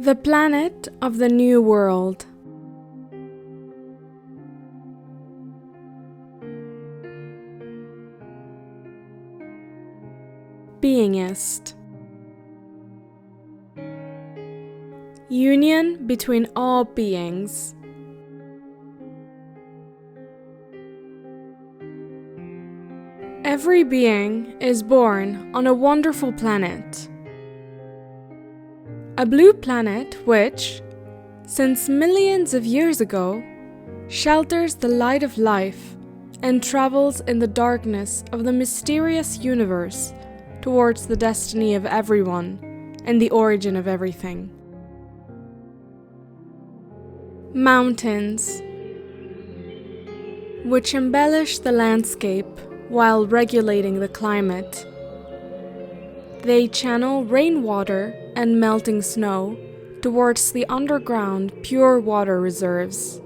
The planet of the New World. Beingist. Union between all beings. Every being is born on a wonderful planet. A blue planet which, since millions of years ago, shelters the light of life and travels in the darkness of the mysterious universe towards the destiny of everyone and the origin of everything. Mountains, which embellish the landscape while regulating the climate. They channel rainwater and melting snow towards the underground pure water reserves.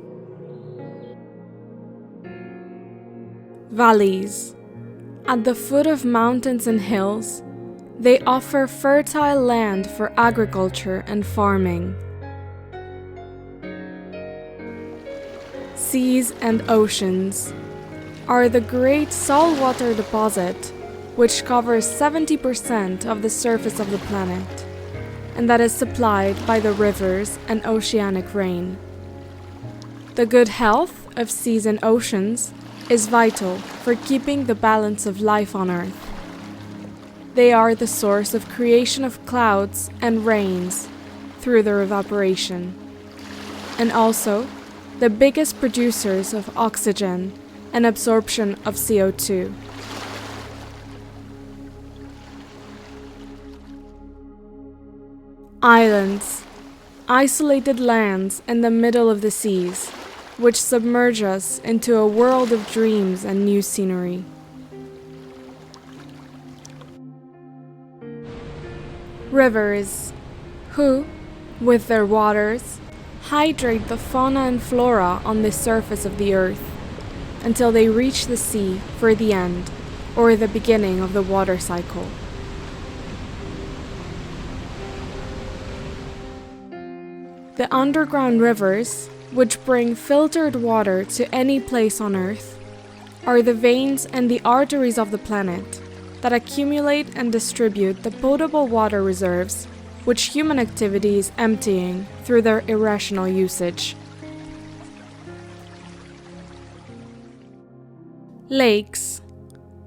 Valleys. At the foot of mountains and hills, they offer fertile land for agriculture and farming. Seas and oceans are the great saltwater deposit which covers 70% of the surface of the planet, and that is supplied by the rivers and oceanic rain. The good health of seas and oceans is vital for keeping the balance of life on Earth. They are the source of creation of clouds and rains through their evaporation, and also the biggest producers of oxygen and absorption of CO2. Islands, isolated lands in the middle of the seas, which submerge us into a world of dreams and new scenery. Rivers, who, with their waters, hydrate the fauna and flora on the surface of the earth until they reach the sea for the end or the beginning of the water cycle. The underground rivers, which bring filtered water to any place on Earth, are the veins and the arteries of the planet that accumulate and distribute the potable water reserves which human activity is emptying through their irrational usage. Lakes,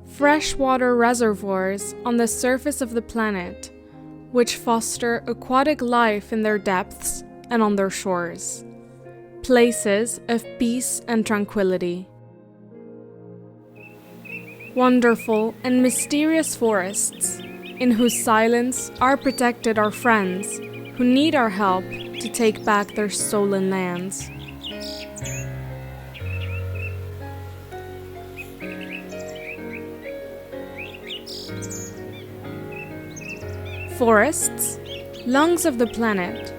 freshwater reservoirs on the surface of the planet, which foster aquatic life in their depths and on their shores, places of peace and tranquility. Wonderful and mysterious forests, in whose silence are protected our friends who need our help to take back their stolen lands. Forests, lungs of the planet,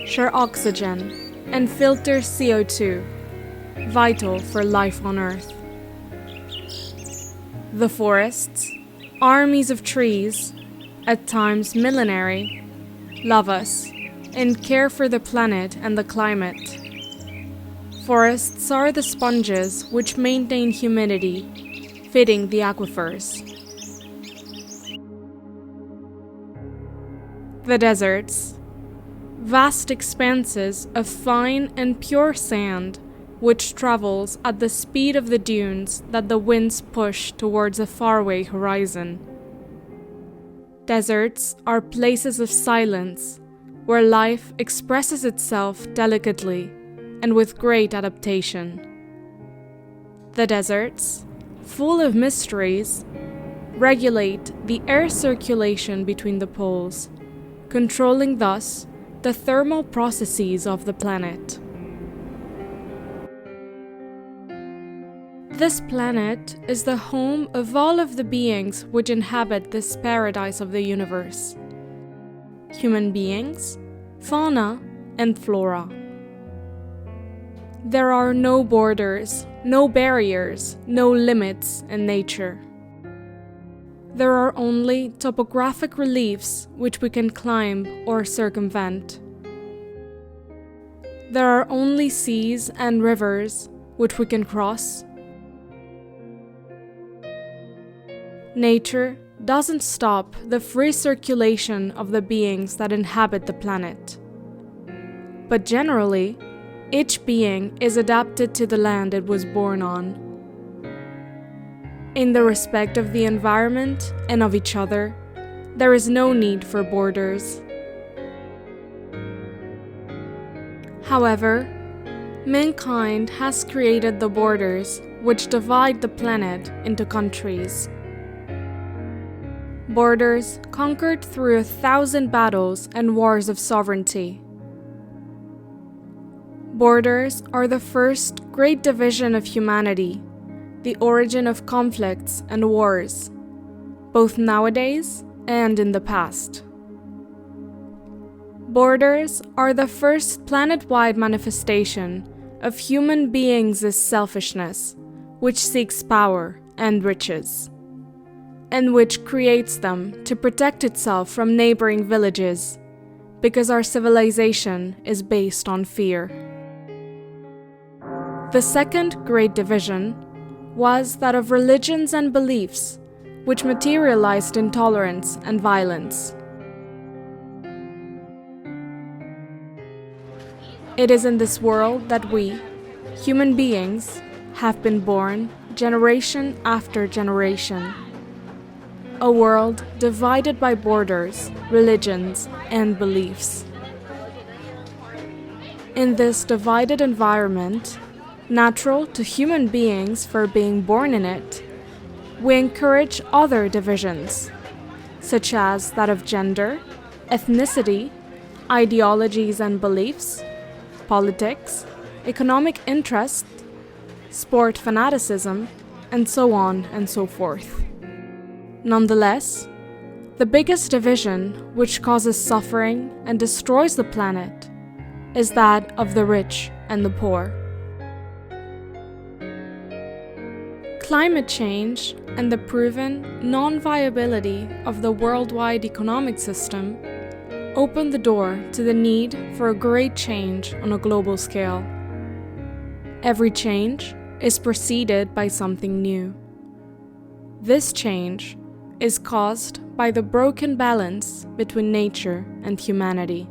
share oxygen and filter CO2, vital for life on Earth. The forests, armies of trees, at times millenary, love us and care for the planet and the climate. Forests are the sponges which maintain humidity, feeding the aquifers. The deserts, vast expanses of fine and pure sand which travels at the speed of the dunes that the winds push towards a faraway horizon. Deserts are places of silence where life expresses itself delicately and with great adaptation. The deserts, full of mysteries, regulate the air circulation between the poles, controlling thus the thermal processes of the planet. This planet is the home of all of the beings which inhabit this paradise of the universe. Human beings, fauna, and flora. There are no borders, no barriers, no limits in nature. There are only topographic reliefs which we can climb or circumvent, there are only seas and rivers which we can cross. Nature doesn't stop the free circulation of the beings that inhabit the planet. But generally, each being is adapted to the land it was born on. In the respect of the environment and of each other, there is no need for borders. However, mankind has created the borders which divide the planet into countries. Borders conquered through 1,000 battles and wars of sovereignty. Borders are the first great division of humanity, the origin of conflicts and wars, both nowadays and in the past. Borders are the first planet-wide manifestation of human beings' selfishness, which seeks power and riches, and which creates them to protect itself from neighboring villages, because our civilization is based on fear. The second great division was that of religions and beliefs, which materialized in intolerance and violence. It is in this world that we, human beings, have been born generation after generation. A world divided by borders, religions, and beliefs. In this divided environment, natural to human beings for being born in it, we encourage other divisions, such as that of gender, ethnicity, ideologies and beliefs, politics, economic interest, sport fanaticism, and so on and so forth. Nonetheless, the biggest division which causes suffering and destroys the planet is that of the rich and the poor. Climate change and the proven non-viability of the worldwide economic system open the door to the need for a great change on a global scale. Every change is preceded by something new. This change is caused by the broken balance between nature and humanity.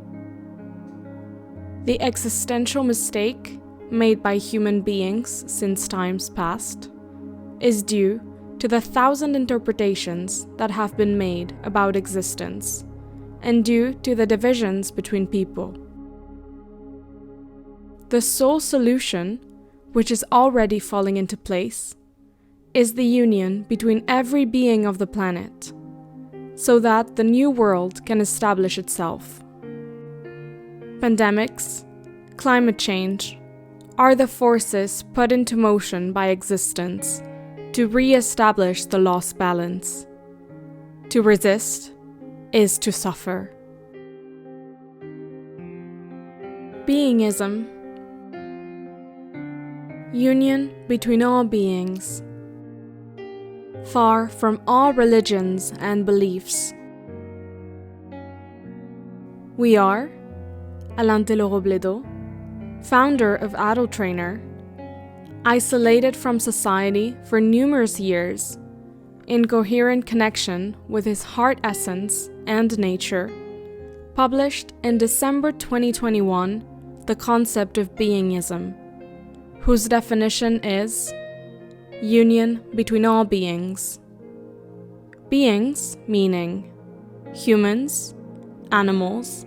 The existential mistake made by human beings since times past is due to the 1,000 interpretations that have been made about existence, and due to the divisions between people. The sole solution, which is already falling into place, is the union between every being of the planet, so that the new world can establish itself. Pandemics, climate change, are the forces put into motion by existence to re-establish the lost balance. To resist is to suffer. Beingism. Union between all beings. Far from all religions and beliefs. We are Alain Tello Robledo, founder of AtelTrainer, isolated from society for numerous years, in coherent connection with his heart essence and nature, published in December 2021 the concept of Beingism, whose definition is union between all beings. Beings meaning humans, animals,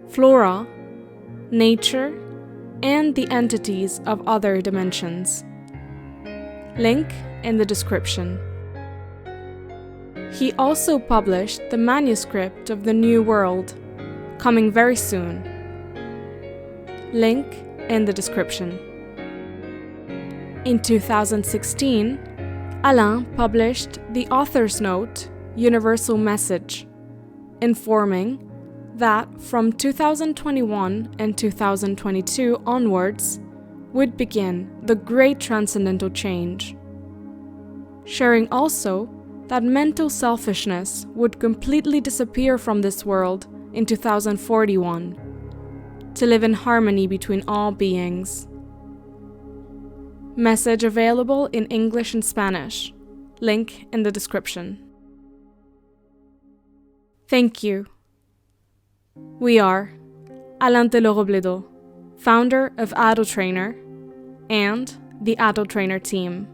flora, nature, and the entities of other dimensions. Link in the description. He also published the manuscript of The New World, coming very soon. Link in the description. In 2016, Alain published the author's note, Universal Message, informing that from 2021 and 2022 onwards would begin the great transcendental change, sharing also that mental selfishness would completely disappear from this world in 2041, to live in harmony between all beings. Message available in English and Spanish. Link in the description. Thank you. We are Alain Tello Robledo, founder of AtelTrainer and the AtelTrainer team.